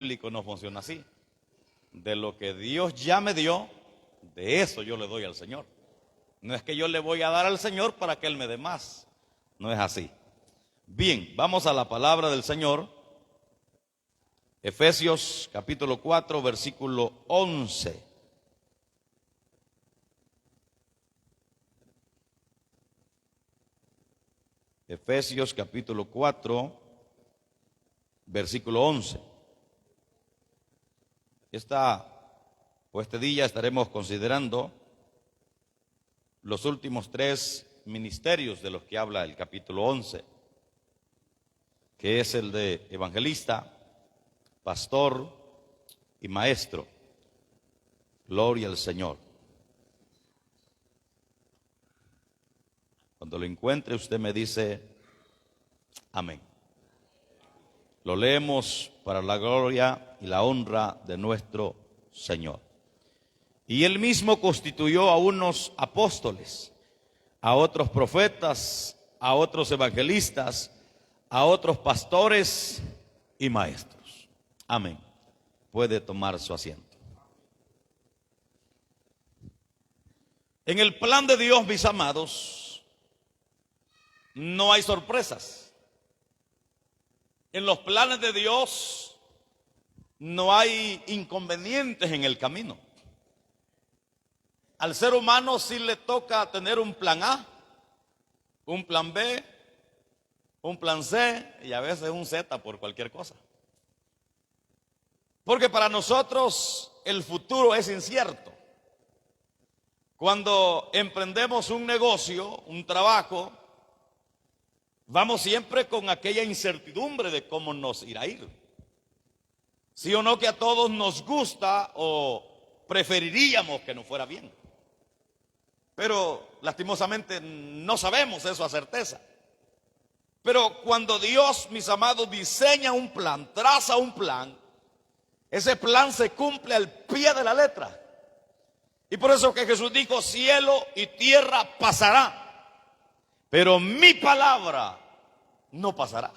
bíblico no funciona así. De lo que Dios ya me dio, de eso yo le doy al Señor. No es que yo le voy a dar al Señor para que Él me dé más. No es así. Bien, vamos a la palabra del Señor. Efesios capítulo 4, versículo 11. Efesios capítulo 4, versículo 11. Este día estaremos considerando los últimos 3 ministerios de los que habla el capítulo 11, que es el de evangelista, pastor y maestro. Gloria al Señor. Cuando lo encuentre, usted me dice amén. Lo leemos para la gloria y la honra de nuestro Señor. Y Él mismo constituyó a unos apóstoles, a otros profetas, a otros evangelistas, a otros pastores y maestros. Amén. Puede tomar su asiento. En el plan de Dios, mis amados, no hay sorpresas. En los planes de Dios no hay inconvenientes en el camino. Al ser humano sí le toca tener un plan A, un plan B, un plan C y a veces un Z por cualquier cosa. Porque para nosotros el futuro es incierto. Cuando emprendemos un negocio, un trabajo, vamos siempre con aquella incertidumbre de cómo nos irá a ir. Sí o no que a todos nos gusta o preferiríamos que nos fuera bien. Pero lastimosamente no sabemos eso a certeza. Pero cuando Dios, mis amados, diseña un plan, traza un plan, ese plan se cumple al pie de la letra. Y por eso que Jesús dijo, cielo y tierra pasará, pero mi palabra no pasará.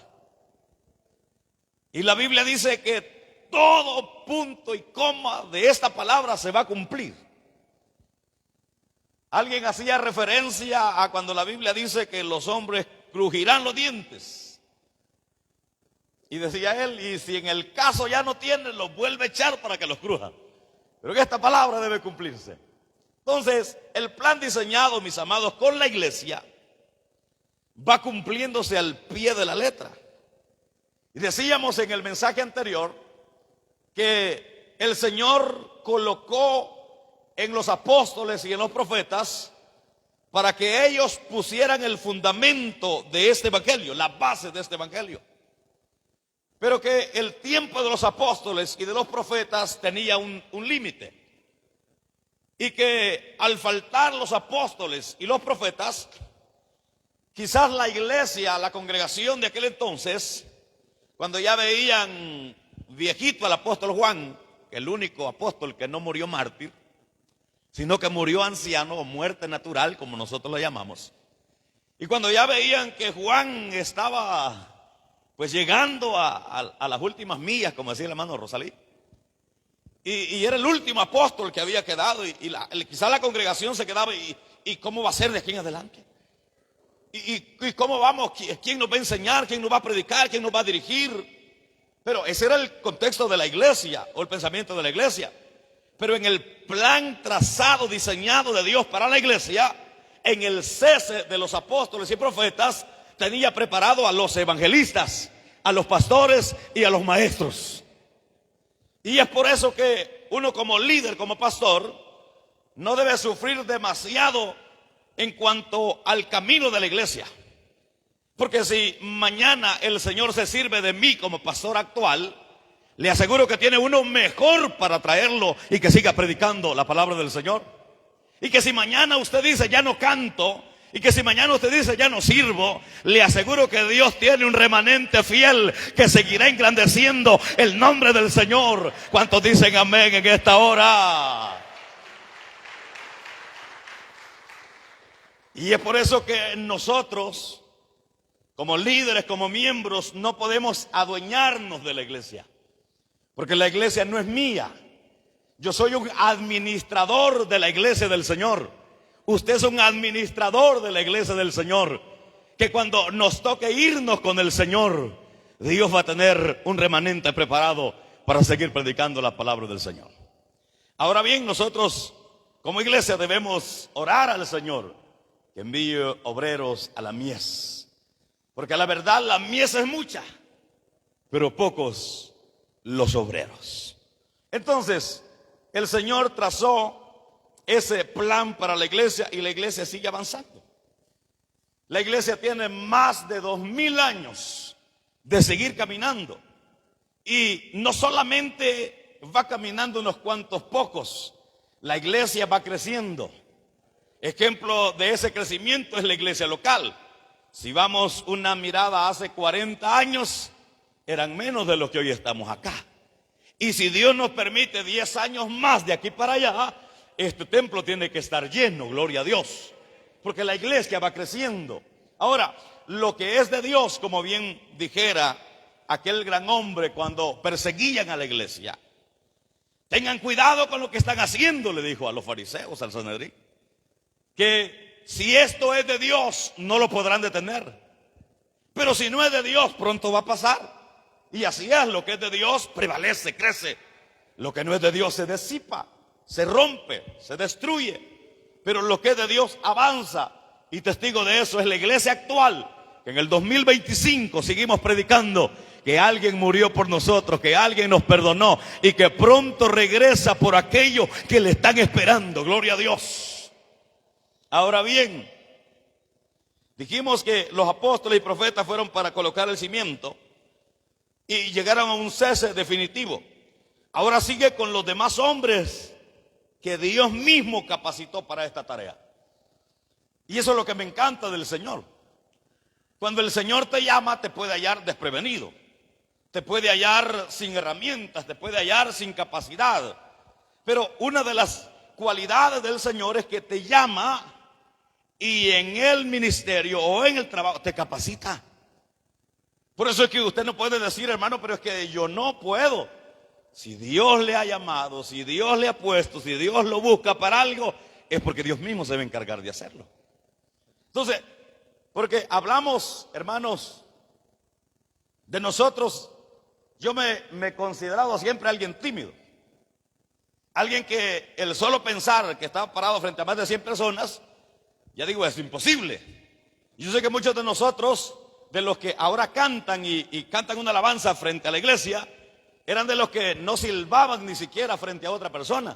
Y la Biblia dice que todo punto y coma de esta palabra se va a cumplir. Alguien hacía referencia a cuando la Biblia dice que los hombres crujirán los dientes. Y decía él, y si en el caso ya no tienen, los vuelve a echar para que los crujan. Pero que esta palabra debe cumplirse. Entonces, el plan diseñado, mis amados, con la iglesia va cumpliéndose al pie de la letra. Y decíamos en el mensaje anterior que el Señor colocó en los apóstoles y en los profetas para que ellos pusieran el fundamento de este evangelio, la base de este evangelio. Pero que el tiempo de los apóstoles y de los profetas tenía un límite. Y que al faltar los apóstoles y los profetas, quizás la iglesia, la congregación de aquel entonces, cuando ya veían viejito al apóstol Juan, el único apóstol que no murió mártir, sino que murió anciano o muerte natural, como nosotros lo llamamos. Y cuando ya veían que Juan estaba pues llegando a las últimas millas, como decía el hermano Rosalí, y era el último apóstol que había quedado, y quizás la congregación se quedaba, y ¿cómo va a ser de aquí en adelante? ¿Y cómo vamos? ¿Quién nos va a enseñar? ¿Quién nos va a predicar? ¿Quién nos va a dirigir? Pero ese era el contexto de la iglesia, o el pensamiento de la iglesia. Pero en el plan trazado, diseñado de Dios para la iglesia, en el cese de los apóstoles y profetas, tenía preparado a los evangelistas, a los pastores y a los maestros. Y es por eso que uno como líder, como pastor, no debe sufrir demasiado en cuanto al camino de la iglesia. Porque si mañana el Señor se sirve de mí como pastor actual, le aseguro que tiene uno mejor para traerlo y que siga predicando la palabra del Señor. Y que si mañana usted dice ya no canto, y que si mañana usted dice ya no sirvo, le aseguro que Dios tiene un remanente fiel que seguirá engrandeciendo el nombre del Señor. ¿Cuántos dicen amén en esta hora? Y es por eso que nosotros, como líderes, como miembros, no podemos adueñarnos de la iglesia. Porque la iglesia no es mía. Yo soy un administrador de la iglesia del Señor. Usted es un administrador de la iglesia del Señor. Que cuando nos toque irnos con el Señor, Dios va a tener un remanente preparado para seguir predicando la palabra del Señor. Ahora bien, nosotros como iglesia debemos orar al Señor que envíe obreros a la mies. Porque la verdad, la mies es mucha, pero pocos los obreros. Entonces, el Señor trazó ese plan para la iglesia y la iglesia sigue avanzando. La iglesia tiene más de 2000 años de seguir caminando. Y no solamente va caminando unos cuantos pocos, la iglesia va creciendo. Ejemplo de ese crecimiento es la iglesia local. Si vamos una mirada hace 40 años, eran menos de los que hoy estamos acá. Y si Dios nos permite 10 años más de aquí para allá, este templo tiene que estar lleno, gloria a Dios. Porque la iglesia va creciendo. Ahora, lo que es de Dios, como bien dijera aquel gran hombre cuando perseguían a la iglesia, tengan cuidado con lo que están haciendo, le dijo a los fariseos, al Sanedrín, que si esto es de Dios no lo podrán detener, pero si no es de Dios pronto va a pasar. Y así es, lo que es de Dios prevalece, crece. Lo que no es de Dios se disipa, se rompe, se destruye. Pero lo que es de Dios avanza. Y testigo de eso es la iglesia actual, que en el 2025 seguimos predicando que alguien murió por nosotros, que alguien nos perdonó y que pronto regresa por aquello que le están esperando. Gloria a Dios. Ahora bien, dijimos que los apóstoles y profetas fueron para colocar el cimiento y llegaron a un cese definitivo. Ahora sigue con los demás hombres que Dios mismo capacitó para esta tarea. Y eso es lo que me encanta del Señor. Cuando el Señor te llama, te puede hallar desprevenido, te puede hallar sin herramientas, te puede hallar sin capacidad. Pero una de las cualidades del Señor es que te llama y en el ministerio o en el trabajo te capacita. Por eso es que usted no puede decir, hermano, pero es que yo no puedo. Si Dios le ha llamado, si Dios le ha puesto, si Dios lo busca para algo, es porque Dios mismo se va a encargar de hacerlo. Entonces, porque hablamos, hermanos, de nosotros, yo me he considerado siempre alguien tímido. Alguien que el solo pensar que estaba parado frente a más de 100 personas, ya digo, es imposible. Yo sé que muchos de nosotros, de los que ahora cantan y cantan una alabanza frente a la iglesia, eran de los que no silbaban ni siquiera frente a otra persona.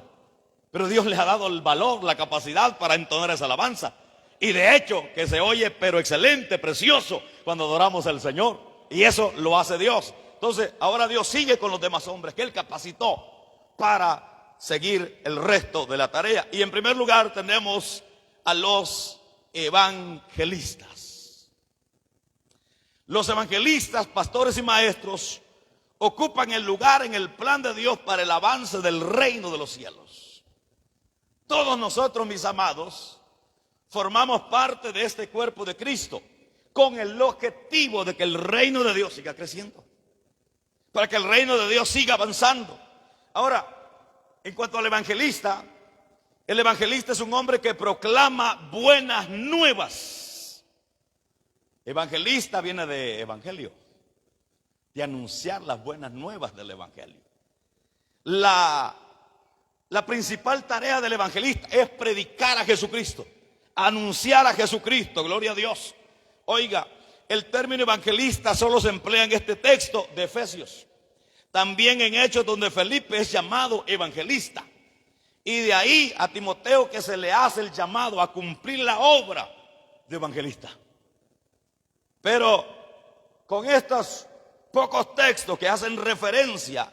Pero Dios les ha dado el valor, la capacidad para entonar esa alabanza. Y de hecho, que se oye pero excelente, precioso, cuando adoramos al Señor. Y eso lo hace Dios. Entonces, ahora Dios sigue con los demás hombres que Él capacitó para seguir el resto de la tarea. Y en primer lugar tenemos a los evangelistas. Los evangelistas, pastores y maestros ocupan el lugar en el plan de Dios para el avance del reino de los cielos. Todos nosotros, mis amados, formamos parte de este cuerpo de Cristo con el objetivo de que el reino de Dios siga creciendo, para que el reino de Dios siga avanzando. Ahora, en cuanto al evangelista, el evangelista es un hombre que proclama buenas nuevas. Evangelista viene de evangelio, de anunciar las buenas nuevas del evangelio. La principal tarea del evangelista es predicar a Jesucristo, anunciar a Jesucristo, gloria a Dios. Oiga, el término evangelista solo se emplea en este texto de Efesios. También en Hechos, donde Felipe es llamado evangelista. Y de ahí a Timoteo, que se le hace el llamado a cumplir la obra de evangelista. Pero con estos pocos textos que hacen referencia,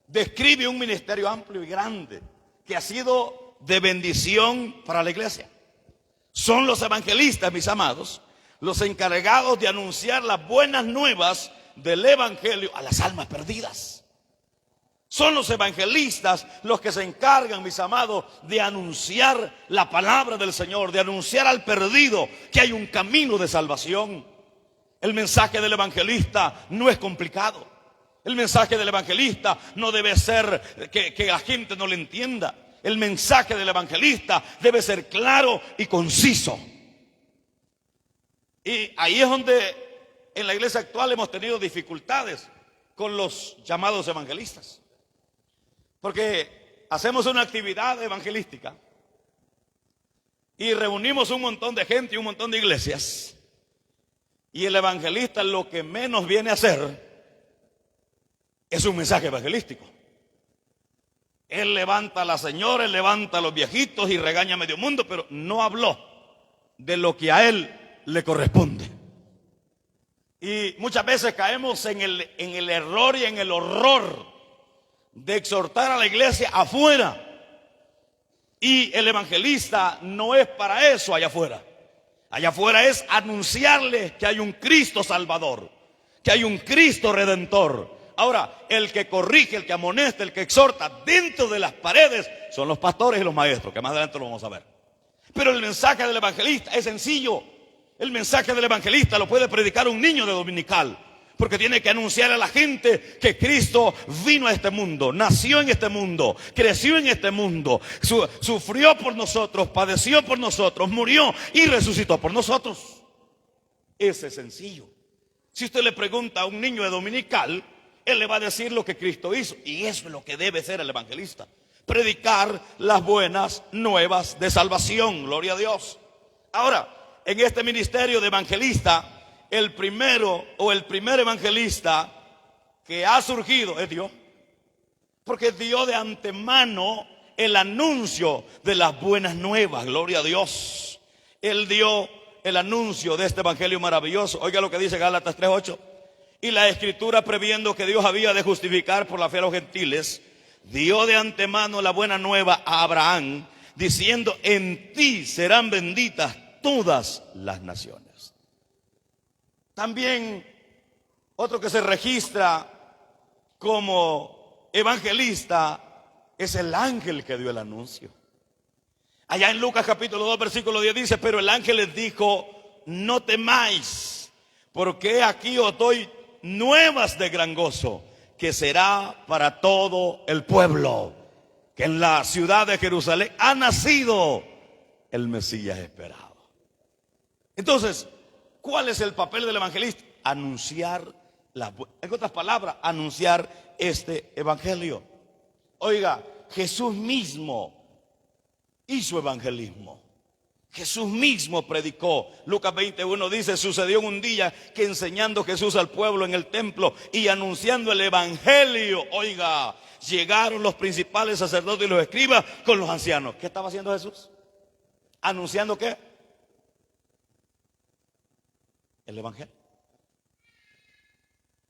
describe un ministerio amplio y grande que ha sido de bendición para la iglesia. Son los evangelistas, mis amados, los encargados de anunciar las buenas nuevas del evangelio a las almas perdidas. Son los evangelistas los que se encargan, mis amados, de anunciar la palabra del Señor, de anunciar al perdido que hay un camino de salvación. El mensaje del evangelista no es complicado. El mensaje del evangelista no debe ser que la gente no le entienda. El mensaje del evangelista debe ser claro y conciso. Y ahí es donde en la iglesia actual hemos tenido dificultades con los llamados evangelistas. Porque hacemos una actividad evangelística y reunimos un montón de gente y un montón de iglesias. Y el evangelista lo que menos viene a hacer es un mensaje evangelístico. Él levanta a la señora, él levanta a los viejitos y regaña a medio mundo, pero no habló de lo que a él le corresponde. Y muchas veces caemos en el error y en el horror de exhortar a la iglesia afuera. Y el evangelista no es para eso allá afuera. Allá afuera es anunciarle que hay un Cristo Salvador, que hay un Cristo Redentor. Ahora, el que corrige, el que amonesta, el que exhorta dentro de las paredes son los pastores y los maestros, que más adelante lo vamos a ver. Pero el mensaje del evangelista es sencillo. El mensaje del evangelista lo puede predicar un niño de dominical, porque tiene que anunciar a la gente que Cristo vino a este mundo, nació en este mundo, creció en este mundo, sufrió por nosotros, padeció por nosotros, murió y resucitó por nosotros. Ese es sencillo. Si usted le pregunta a un niño de dominical, él le va a decir lo que Cristo hizo. Y eso es lo que debe ser el evangelista: predicar las buenas nuevas de salvación. Gloria a Dios. Ahora, en este ministerio de evangelista, el primer evangelista que ha surgido es Dios. Porque dio de antemano el anuncio de las buenas nuevas. Gloria a Dios. Él dio el anuncio de este evangelio maravilloso. Oiga lo que dice Gálatas 3:8. Y la escritura, previendo que Dios había de justificar por la fe a los gentiles, dio de antemano la buena nueva a Abraham, diciendo: en ti serán benditas todas las naciones. También otro que se registra como evangelista es el ángel que dio el anuncio. Allá en Lucas capítulo 2 versículo 10 dice: pero el ángel les dijo: no temáis, porque aquí os doy nuevas de gran gozo, que será para todo el pueblo, que en la ciudad de Jerusalén ha nacido el Mesías esperado. Entonces, ¿cuál es el papel del evangelista? Anunciar en otras palabras, anunciar este evangelio. Oiga, Jesús mismo hizo evangelismo. Jesús mismo predicó. Lucas 21 dice: sucedió en un día que enseñando Jesús al pueblo en el templo y anunciando el evangelio, oiga, llegaron los principales sacerdotes y los escribas con los ancianos. ¿Qué estaba haciendo Jesús? ¿Anunciando qué? El evangelio.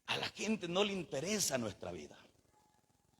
A la gente no le interesa nuestra vida.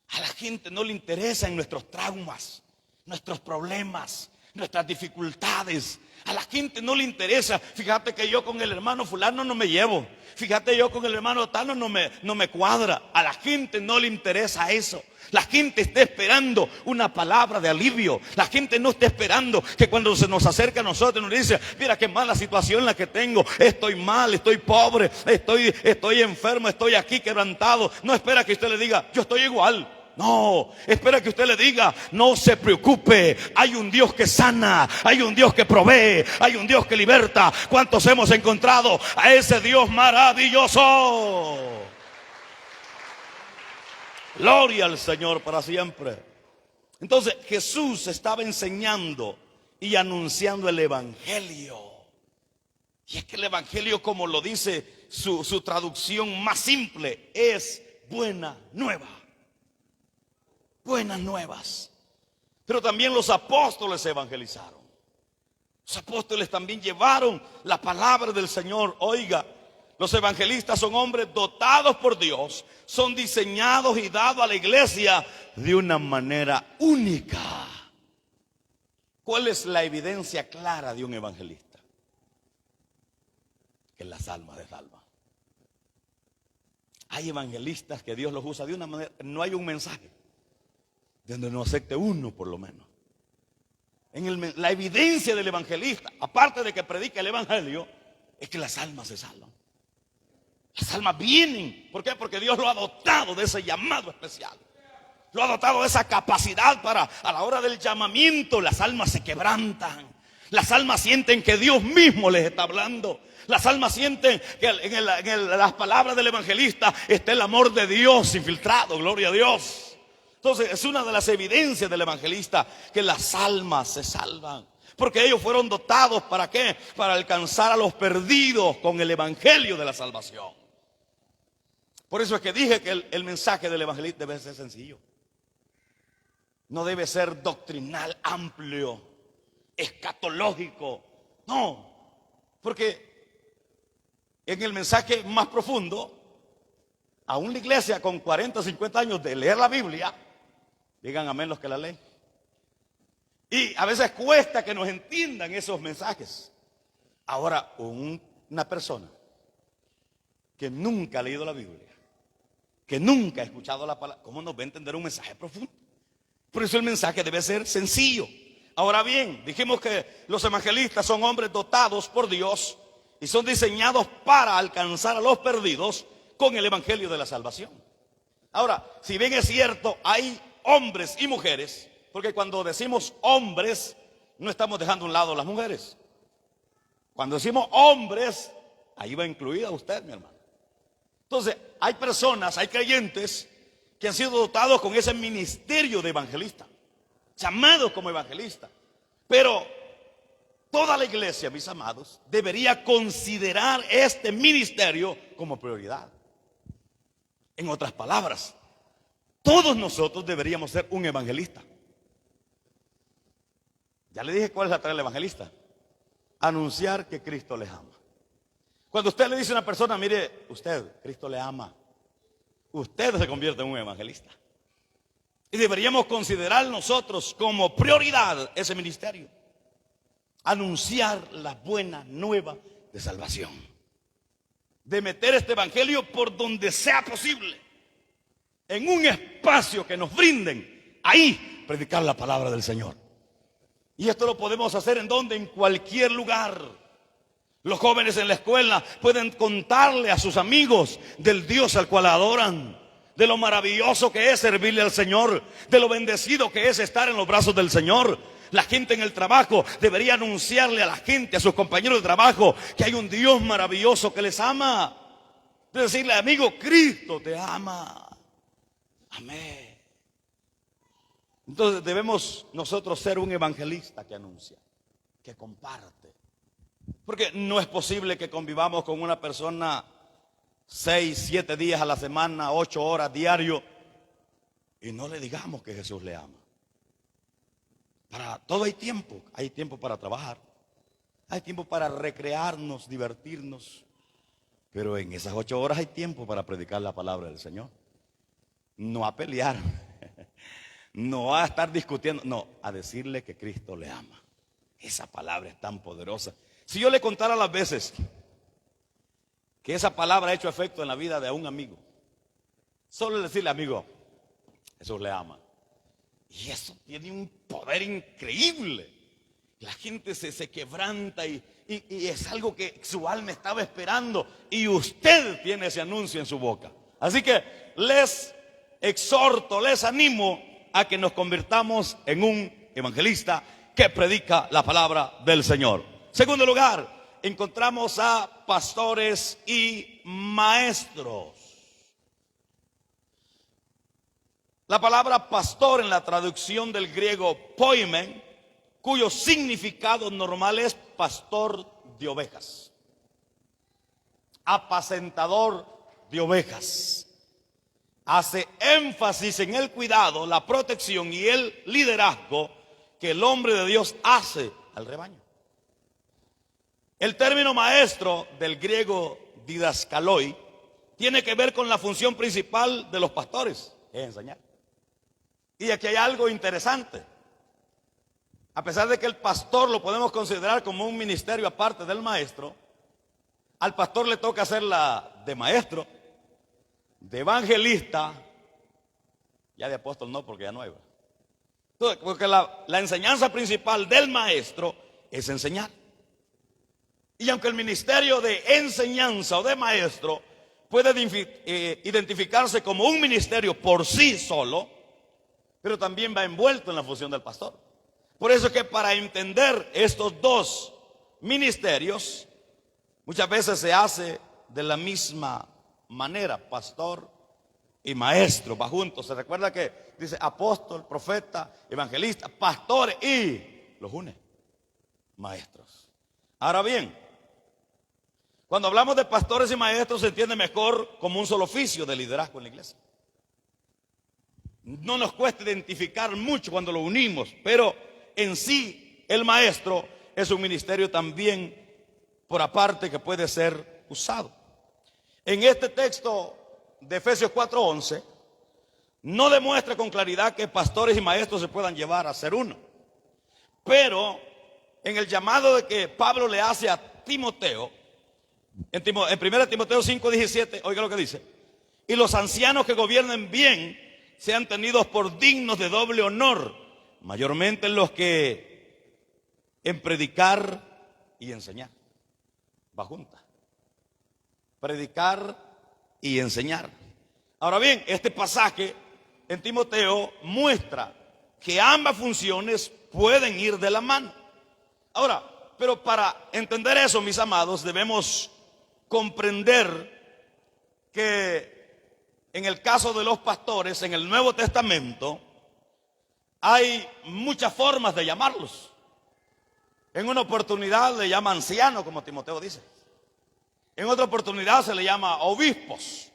A la gente no le interesan nuestros traumas, nuestros problemas, nuestras dificultades. A la gente no le interesa. Fíjate que yo con el hermano fulano no me llevo. Fíjate, yo con el hermano tano no me cuadra. A la gente no le interesa eso. La gente está esperando una palabra de alivio. La gente no está esperando que cuando se nos acerca a nosotros nos dice: mira qué mala situación la que tengo, estoy mal, estoy pobre, estoy enfermo, estoy aquí quebrantado. No espera que usted le diga: yo estoy igual. No, espera que usted le diga: no se preocupe, hay un Dios que sana, hay un Dios que provee, hay un Dios que liberta. ¿Cuántos hemos encontrado a ese Dios maravilloso? Gloria al Señor para siempre. Entonces Jesús estaba enseñando y anunciando el evangelio. Y es que el evangelio, como lo dice su traducción más simple, es buena nueva. Buenas nuevas. Pero también los apóstoles evangelizaron. Los apóstoles también llevaron la palabra del Señor. Oiga, los evangelistas son hombres dotados por Dios, son diseñados y dados a la iglesia de una manera única. ¿Cuál es la evidencia clara de un evangelista? Que las almas se salvan. Hay evangelistas que Dios los usa de una manera, no hay un mensaje donde no acepte uno por lo menos. La evidencia del evangelista, aparte de que predica el evangelio, es que las almas se salvan. Las almas vienen. ¿Por qué? Porque Dios lo ha dotado de ese llamado especial. Lo ha dotado de esa capacidad para, a la hora del llamamiento, las almas se quebrantan. Las almas sienten que Dios mismo les está hablando. Las almas sienten que en las palabras del evangelista está el amor de Dios infiltrado, gloria a Dios. Entonces es una de las evidencias del evangelista que las almas se salvan. Porque ellos fueron dotados, ¿para qué? Para alcanzar a los perdidos con el evangelio de la salvación. Por eso es que dije que el mensaje del evangelista debe ser sencillo. No debe ser doctrinal, amplio, escatológico. No, porque en el mensaje más profundo, aún la iglesia con 40 o 50 años de leer la Biblia, digan amén los que la leen. Y a veces cuesta que nos entiendan esos mensajes. Ahora, una persona que nunca ha leído la Biblia, que nunca ha escuchado la palabra, ¿cómo nos va a entender un mensaje profundo? Por eso el mensaje debe ser sencillo. Ahora bien, dijimos que los evangelistas son hombres dotados por Dios y son diseñados para alcanzar a los perdidos con el evangelio de la salvación. Ahora, si bien es cierto, hay hombres y mujeres, porque cuando decimos hombres, no estamos dejando a un lado las mujeres. Cuando decimos hombres, ahí va incluida usted, mi hermano. Entonces, hay personas, hay creyentes que han sido dotados con ese ministerio de evangelista, llamados como evangelista. Pero toda la iglesia, mis amados, debería considerar este ministerio como prioridad. En otras palabras, todos nosotros deberíamos ser un evangelista. Ya le dije cuál es la tarea del evangelista: anunciar que Cristo les ama. Cuando usted le dice a una persona, mire, usted, Cristo le ama, usted se convierte en un evangelista. Y deberíamos considerar nosotros como prioridad ese ministerio: anunciar la buena nueva de salvación, de meter este evangelio por donde sea posible, en un espacio que nos brinden, ahí predicar la palabra del Señor. Y esto lo podemos hacer ¿en dónde? En cualquier lugar. Los jóvenes en la escuela pueden contarle a sus amigos del Dios al cual adoran, de lo maravilloso que es servirle al Señor, de lo bendecido que es estar en los brazos del Señor. La gente en el trabajo debería anunciarle a la gente, a sus compañeros de trabajo, que hay un Dios maravilloso que les ama. De decirle, amigo, Cristo te ama. Amén. Entonces debemos nosotros ser un evangelista que anuncia, que comparte. Porque no es posible que convivamos con una persona 6, 7 días a la semana, 8 horas diario, y no le digamos que Jesús le ama. Para todo hay tiempo para trabajar, hay tiempo para recrearnos, divertirnos, pero en esas 8 horas hay tiempo para predicar la palabra del Señor. No a pelear, no a estar discutiendo, no, a decirle que Cristo le ama. Esa palabra es tan poderosa. Si yo le contara las veces que esa palabra ha hecho efecto en la vida de un amigo, solo decirle, amigo, Jesús le ama. Y eso tiene un poder increíble. La gente se quebranta y es algo que su alma estaba esperando. Y usted tiene ese anuncio en su boca. Así que les exhorto, les animo a que nos convirtamos en un evangelista que predica la palabra del Señor. Segundo lugar, encontramos a pastores y maestros. La palabra pastor en la traducción del griego poimen, cuyo significado normal es pastor de ovejas, apacentador de ovejas, hace énfasis en el cuidado, la protección y el liderazgo que el hombre de Dios hace al rebaño. El término maestro del griego didaskaloi tiene que ver con la función principal de los pastores, es enseñar. Y aquí hay algo interesante. A pesar de que el pastor lo podemos considerar como un ministerio aparte del maestro, al pastor le toca hacer la de maestro, de evangelista, ya de apóstol no, porque ya no hay. Entonces, porque la enseñanza principal del maestro es enseñar. Y aunque el ministerio de enseñanza o de maestro puede identificarse como un ministerio por sí solo, pero también va envuelto en la función del pastor. Por eso es que para entender estos dos ministerios, muchas veces se hace de la misma manera, pastor y maestro, va juntos. Se recuerda que dice apóstol, profeta, evangelista, pastores y los une, maestros. Ahora bien, cuando hablamos de pastores y maestros se entiende mejor como un solo oficio de liderazgo en la iglesia. No nos cuesta identificar mucho cuando lo unimos, pero en sí el maestro es un ministerio también por aparte que puede ser usado. En este texto de Efesios 4:11 no demuestra con claridad que pastores y maestros se puedan llevar a ser uno, pero en el llamado de que Pablo le hace a Timoteo, en 1 Timoteo 5:17, oiga lo que dice: y los ancianos que gobiernen bien sean tenidos por dignos de doble honor, mayormente los que en predicar y enseñar. Va junta. Predicar y enseñar. Ahora bien, este pasaje en Timoteo muestra que ambas funciones pueden ir de la mano. Ahora, pero para entender eso, mis amados, debemos comprender que en el caso de los pastores, en el Nuevo Testamento, hay muchas formas de llamarlos. En una oportunidad le llama anciano, como Timoteo dice. En otra oportunidad se le llama obispos.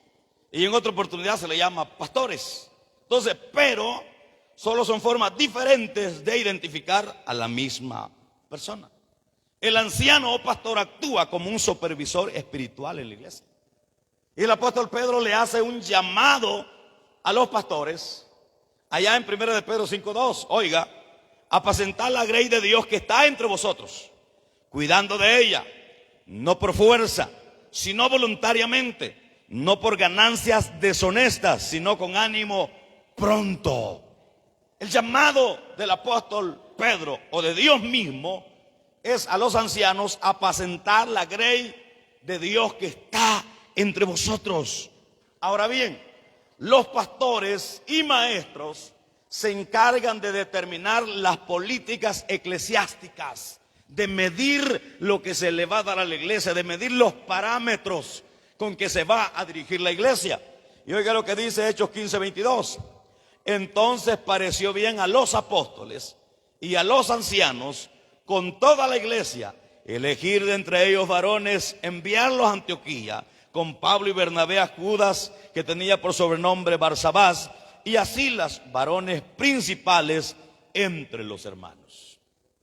Y en otra oportunidad se le llama pastores. Entonces, pero solo son formas diferentes de identificar a la misma persona. El anciano o pastor actúa como un supervisor espiritual en la iglesia. Y el apóstol Pedro le hace un llamado a los pastores, allá en 1 de Pedro 5:2, oiga, apacentar la grey de Dios que está entre vosotros, cuidando de ella, no por fuerza, sino voluntariamente, no por ganancias deshonestas, sino con ánimo pronto. El llamado del apóstol Pedro, o de Dios mismo, es a los ancianos apacentar la grey de Dios que está entre vosotros. Ahora bien, los pastores y maestros se encargan de determinar las políticas eclesiásticas, de medir lo que se le va a dar a la iglesia, de medir los parámetros con que se va a dirigir la iglesia. Y oiga lo que dice Hechos 15:22. Entonces pareció bien a los apóstoles y a los ancianos con toda la iglesia elegir de entre ellos varones, enviarlos a Antioquía con Pablo y Bernabé, a Judas, que tenía por sobrenombre Barsabás, y a Silas, varones principales entre los hermanos.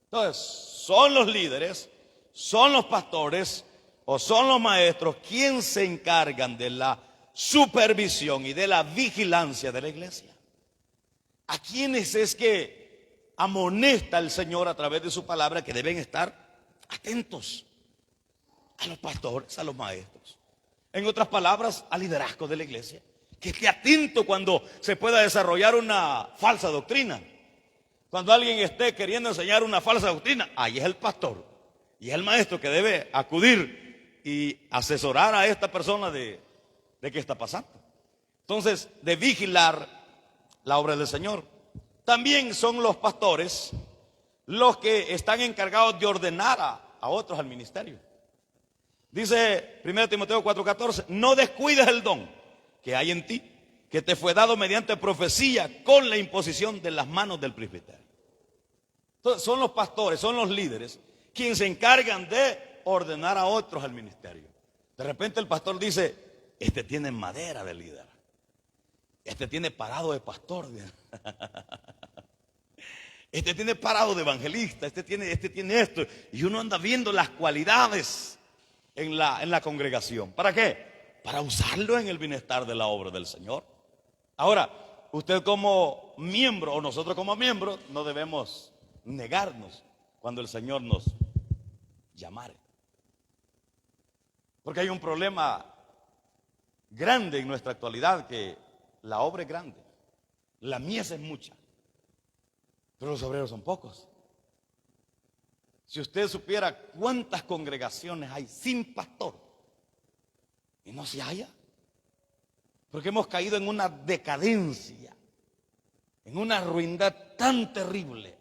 Entonces, son los líderes, son los pastores o son los maestros quienes se encargan de la supervisión y de la vigilancia de la iglesia. ¿A quiénes es que amonesta el Señor a través de su palabra que deben estar atentos? A los pastores, a los maestros. En otras palabras, al liderazgo de la iglesia. Que esté atento cuando se pueda desarrollar una falsa doctrina. Cuando alguien esté queriendo enseñar una falsa doctrina, ahí es el pastor y es el maestro que debe acudir y asesorar a esta persona de qué está pasando. Entonces, de vigilar la obra del Señor. También son los pastores los que están encargados de ordenar a otros al ministerio. Dice 1 Timoteo 4:14, no descuides el don que hay en ti, que te fue dado mediante profecía con la imposición de las manos del presbiterio. Entonces, son los pastores, son los líderes quienes se encargan de ordenar a otros al ministerio. De repente el pastor dice, este tiene madera de líder, este tiene parado de pastor, este tiene parado de evangelista, este tiene esto, y uno anda viendo las cualidades en la congregación. ¿Para qué? Para usarlo en el bienestar de la obra del Señor. Ahora, usted como miembro o nosotros como miembros no debemos negarnos cuando el Señor nos llamare. Porque hay un problema grande en nuestra actualidad, que la obra es grande, la mies es mucha, pero los obreros son pocos. Si usted supiera cuántas congregaciones hay sin pastor y no se halla, Porque hemos caído en una decadencia, en una ruindad tan terrible,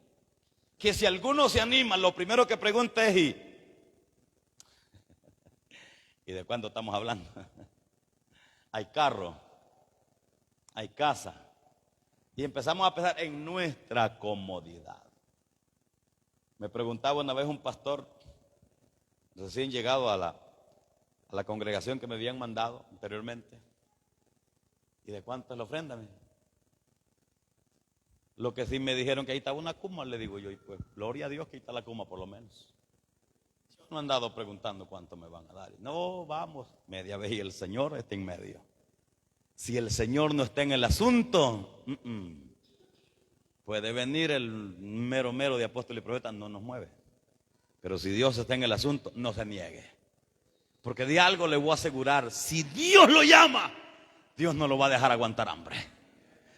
que si alguno se anima, lo primero que pregunta es: ¿y de cuánto estamos hablando? Hay carro, hay casa, y empezamos a pensar en nuestra comodidad. Me preguntaba una vez un pastor recién llegado a la congregación que me habían mandado anteriormente: ¿y de cuánto es la ofrenda? Lo que sí me dijeron que ahí estaba una cuma, le digo yo, y pues gloria a Dios que ahí está la cuma por lo menos. Yo no he andado preguntando cuánto me van a dar. No, vamos, media vez, y el Señor está en medio. Si el Señor no está en el asunto, puede venir el mero de apóstol y profeta, no nos mueve. Pero si Dios está en el asunto, no se niegue. Porque de algo le voy a asegurar: si Dios lo llama, Dios no lo va a dejar aguantar hambre.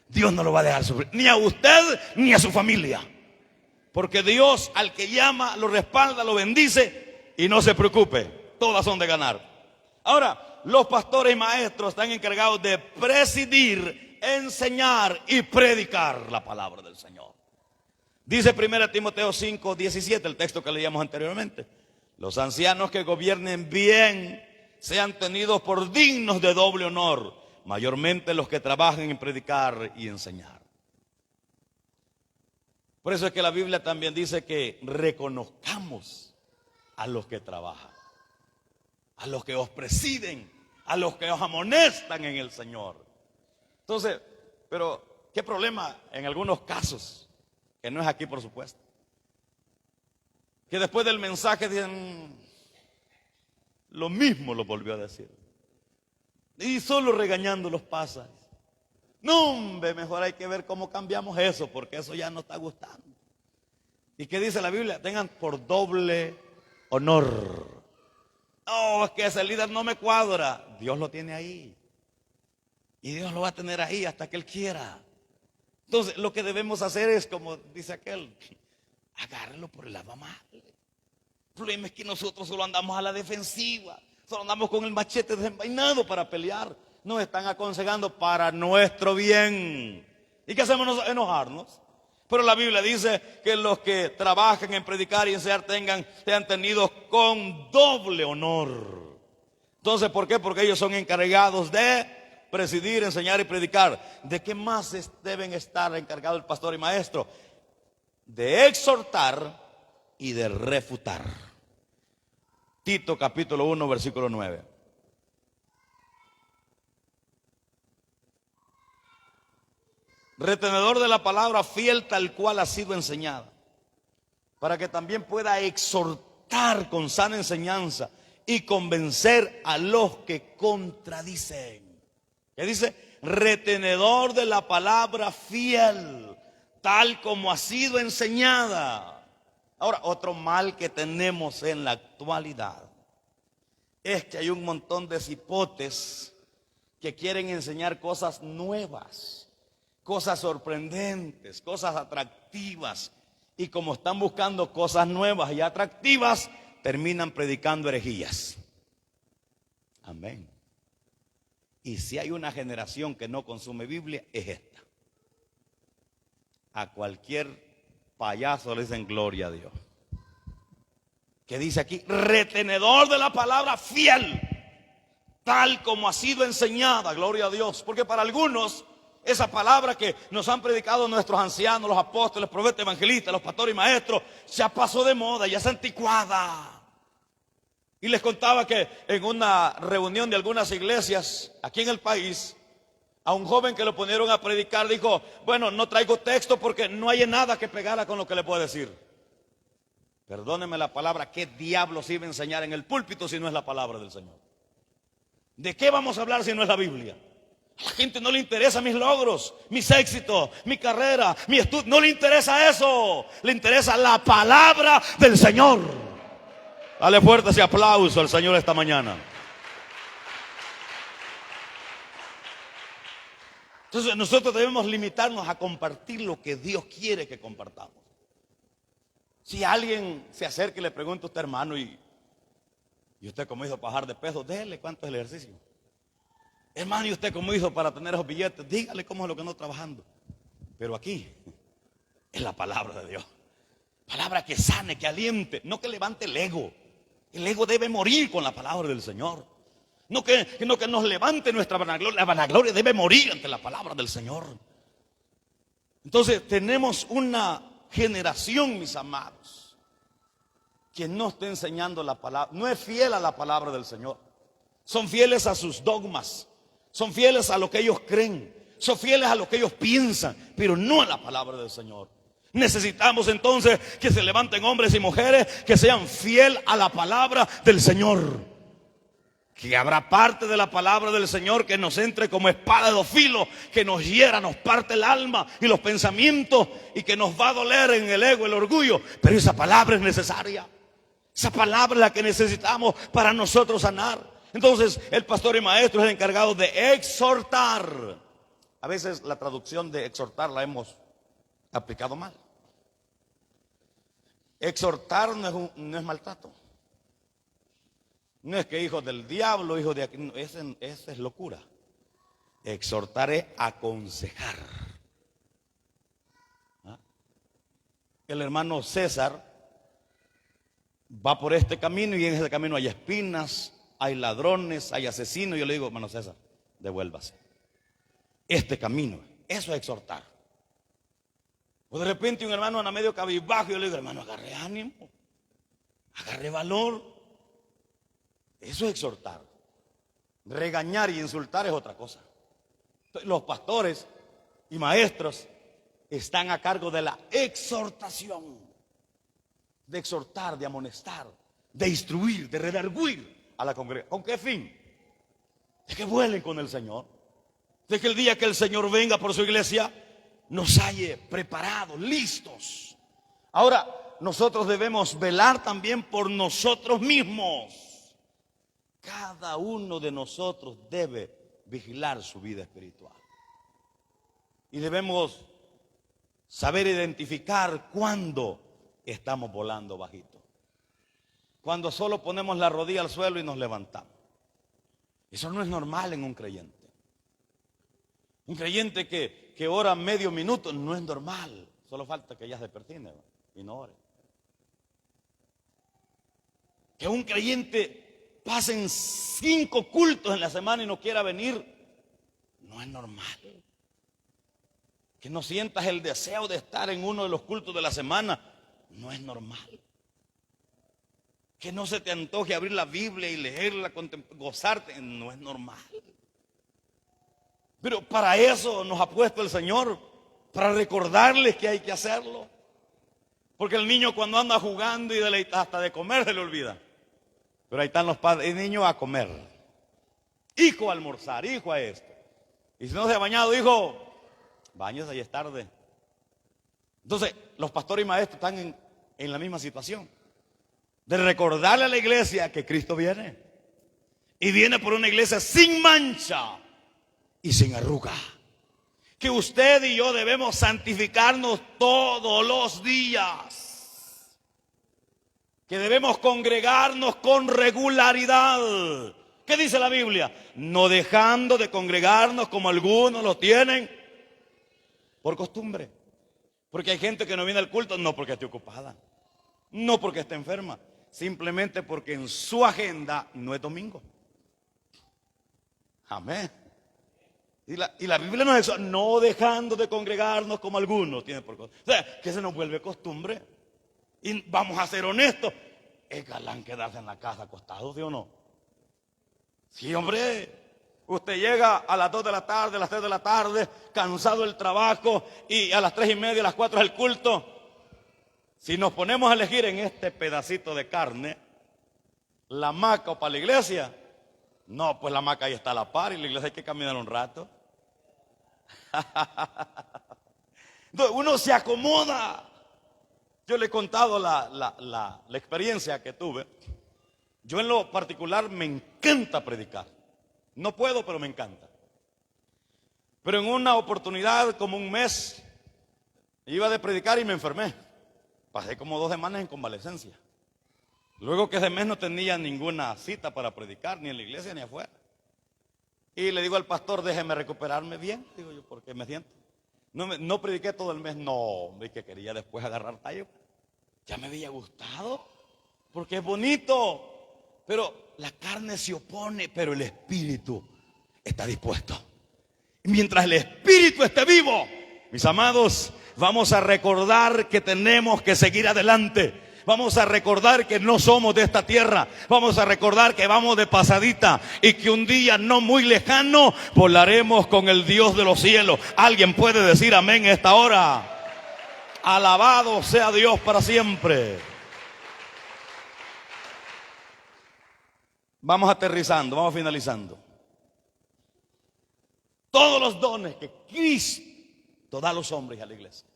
Dios no lo va a dejar sufrir, ni a usted ni a su familia. Porque Dios al que llama lo respalda, lo bendice, y no se preocupe, todas son de ganar. Ahora, los pastores y maestros están encargados de presidir, enseñar y predicar la palabra del Señor. Dice 1 Timoteo 5, 17, el texto que leíamos anteriormente: los ancianos que gobiernen bien sean tenidos por dignos de doble honor, mayormente los que trabajan en predicar y enseñar. Por eso es que la Biblia también dice que reconozcamos a los que trabajan, a los que os presiden, a los que os amonestan en el Señor. Entonces, pero ¿qué problema en algunos casos? Que no es aquí, por supuesto. Que después del mensaje dicen, lo mismo lo volvió a decir. Y solo regañándolos pasa. No, hombre, mejor hay que ver cómo cambiamos eso, porque eso ya no está gustando. ¿Y qué dice la Biblia? Tengan por doble honor. No, es que ese líder no me cuadra. Dios lo tiene ahí. Y Dios lo va a tener ahí hasta que Él quiera. Entonces, lo que debemos hacer es, como dice aquel, agárrenlo por el lado amable. El problema es que nosotros solo andamos a la defensiva. Solo andamos con el machete desenvainado para pelear. Nos están aconsejando para nuestro bien. ¿Y qué hacemos? Enojarnos. Pero la Biblia dice que los que trabajan en predicar y enseñar sean tenidos con doble honor. Entonces, ¿por qué? Porque ellos son encargados de presidir, enseñar y predicar. ¿De qué más deben estar encargados el pastor y maestro? De exhortar y de refutar. Tito capítulo 1 versículo 9. Retenedor de la palabra fiel tal cual ha sido enseñada, para que también pueda exhortar con sana enseñanza y convencer a los que contradicen. ¿Qué dice? Retenedor de la palabra fiel tal como ha sido enseñada. Ahora, otro mal que tenemos en la actualidad es que hay un montón de cipotes que quieren enseñar cosas nuevas, cosas sorprendentes, cosas atractivas, y como están buscando cosas nuevas y atractivas, terminan predicando herejías. Amén. Y si hay una generación que no consume Biblia, es esta. A cualquier payaso le dicen gloria a Dios. Que dice aquí, retenedor de la palabra fiel, tal como ha sido enseñada, gloria a Dios. Porque para algunos, esa palabra que nos han predicado nuestros ancianos, los apóstoles, profetas, evangelistas, los pastores y maestros, ya pasó de moda, ya es anticuada. Y les contaba que en una reunión de algunas iglesias aquí en el país, a un joven que lo ponieron a predicar dijo, bueno, no traigo texto porque no hay nada que pegara con lo que le puedo decir. Perdónenme la palabra, ¿qué diablos iba a enseñar en el púlpito si no es la palabra del Señor? ¿De qué vamos a hablar si no es la Biblia? A la gente no le interesa mis logros, mis éxitos, mi carrera, mi estudio. No le interesa eso. Le interesa la palabra del Señor. Dale fuerte ese aplauso al Señor esta mañana. Entonces nosotros debemos limitarnos a compartir lo que Dios quiere que compartamos. Si alguien se acerca y le pregunta a usted, hermano, y usted como hizo bajar de peso, déjele cuánto es el ejercicio. Hermano, ¿y usted cómo hizo para tener esos billetes? Dígale cómo es lo que no trabajando. Pero aquí es la palabra de Dios. Palabra que sane, que aliente, no que levante el ego. El ego debe morir con la palabra del Señor. No que nos levante nuestra vanagloria. La vanagloria debe morir ante la palabra del Señor. Entonces tenemos una generación, mis amados, que no está enseñando la palabra, no es fiel a la palabra del Señor. Son fieles a sus dogmas, son fieles a lo que ellos creen, son fieles a lo que ellos piensan, pero no a la palabra del Señor. Necesitamos entonces que se levanten hombres y mujeres que sean fieles a la palabra del Señor. Que habrá parte de la palabra del Señor que nos entre como espada de dos filos, que nos hiera, nos parte el alma y los pensamientos, y que nos va a doler en el ego, el orgullo. Pero esa palabra es necesaria. Esa palabra es la que necesitamos para nosotros sanar. Entonces el pastor y maestro es el encargado de exhortar. A veces la traducción de exhortar la hemos aplicado mal. Exhortar no es maltrato. No es que hijo del diablo, hijo de aquí. No, esa es locura. Exhortar es aconsejar. ¿Ah? El hermano César va por este camino y en ese camino hay espinas, hay ladrones, hay asesinos. Yo le digo, hermano César, devuélvase. Este camino, eso es exhortar. O de repente un hermano anda medio cabizbajo y yo le digo, hermano, agarre ánimo, agarre valor. Eso es exhortar. Regañar y insultar es otra cosa. Los pastores y maestros están a cargo de la exhortación, de exhortar, de amonestar, de instruir, de redarguir a la congregación. ¿Con qué fin? De que vuelen con el Señor, de que el día que el Señor venga por su iglesia nos halle preparados, listos. Ahora, nosotros debemos velar también por nosotros mismos. Cada uno de nosotros debe vigilar su vida espiritual. Y debemos saber identificar cuándo estamos volando bajito. Cuando solo ponemos la rodilla al suelo y nos levantamos. Eso no es normal en un creyente. Un creyente que ora medio minuto no es normal. Solo falta que ya se pertine y no ore. Que un creyente pasen 5 cultos en la semana y no quiera venir, no es normal. Que no sientas el deseo de estar en uno de los cultos de la semana, no es normal. Que no se te antoje abrir la Biblia y leerla, gozarte, no es normal. Pero para eso nos ha puesto el Señor, para recordarles que hay que hacerlo. Porque el niño cuando anda jugando y hasta de comer se le olvida. Pero ahí están los padres, el niño a comer, hijo a almorzar, hijo a esto. Y si no se ha bañado, hijo, báñese, ya es tarde. Entonces, los pastores y maestros están en la misma situación. De recordarle a la iglesia que Cristo viene. Y viene por una iglesia sin mancha y sin arruga. Que usted y yo debemos santificarnos todos los días. Que debemos congregarnos con regularidad. ¿Qué dice la Biblia? No dejando de congregarnos como algunos lo tienen por costumbre. Porque hay gente que no viene al culto, no porque esté ocupada, no porque esté enferma, simplemente porque en su agenda no es domingo. Amén. Y la Biblia nos dice, no dejando de congregarnos como algunos tienen por costumbre. O sea, que se nos vuelve costumbre. Y vamos a ser honestos, es galán quedarse en la casa acostado, ¿sí o no? Sí, hombre. Usted llega a las 2 de la tarde, a las 3 de la tarde, cansado del trabajo, y a las 3:30, a las 4 es el culto. Si nos ponemos a elegir en este pedacito de carne, la hamaca o para la iglesia, no, pues la hamaca ahí está a la par y la iglesia hay que caminar un rato. Entonces uno se acomoda. Yo le he contado la experiencia que tuve. Yo en lo particular me encanta predicar. No puedo, pero me encanta. Pero en una oportunidad, como un mes, iba de predicar y me enfermé. Pasé como 2 semanas en convalecencia. Luego que ese mes no tenía ninguna cita para predicar, ni en la iglesia ni afuera. Y le digo al pastor, déjeme recuperarme bien, digo yo, porque me siento. No prediqué todo el mes, no, hombre, que quería después agarrar tallo. Ya me había gustado, porque es bonito. Pero la carne se opone, pero el espíritu está dispuesto. Y mientras el espíritu esté vivo, mis amados, vamos a recordar que tenemos que seguir adelante. Vamos a recordar que no somos de esta tierra. Vamos a recordar que vamos de pasadita y que un día no muy lejano volaremos con el Dios de los cielos. ¿Alguien puede decir amén a esta hora? Alabado sea Dios para siempre. Vamos aterrizando, vamos finalizando. Todos los dones que Cristo da a los hombres y a la iglesia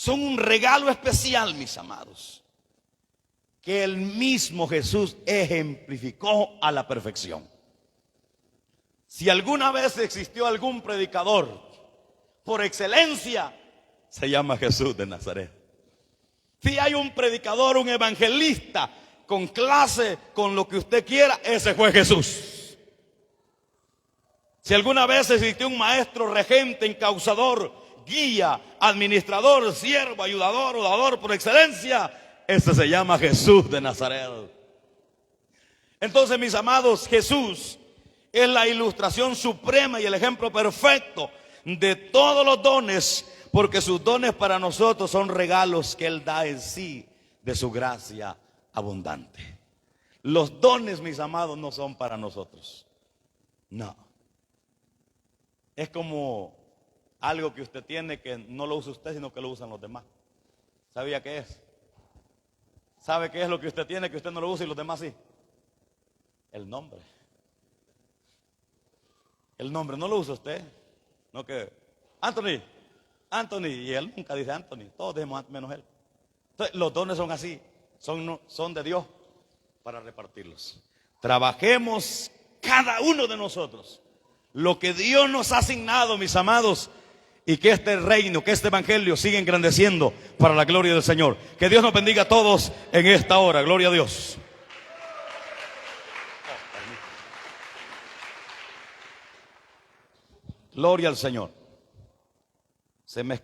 son un regalo especial, mis amados, que el mismo Jesús ejemplificó a la perfección. Si alguna vez existió algún predicador por excelencia, se llama Jesús de Nazaret. Si hay un predicador, un evangelista con clase, con lo que usted quiera, ese fue Jesús. Si alguna vez existió un maestro, regente, encausador, guía, administrador, siervo, ayudador, orador por excelencia, ese se llama Jesús de Nazaret. Entonces, mis amados, Jesús es la ilustración suprema y el ejemplo perfecto de todos los dones, porque sus dones para nosotros son regalos que Él da en sí de su gracia abundante. Los dones, mis amados, no son para nosotros. No. Es como algo que usted tiene que no lo usa usted, sino que lo usan los demás. ¿Sabía qué es? ¿Sabe qué es lo que usted tiene que usted no lo usa y los demás sí? El nombre. El nombre no lo usa usted. No que Anthony, y él nunca dice Anthony, todos decimos menos él. Entonces, los dones son así, son de Dios para repartirlos. Trabajemos cada uno de nosotros lo que Dios nos ha asignado, mis amados, y que este reino, que este evangelio siga engrandeciendo para la gloria del Señor. Que Dios nos bendiga a todos en esta hora. Gloria a Dios. Gloria al Señor. Se me escapó.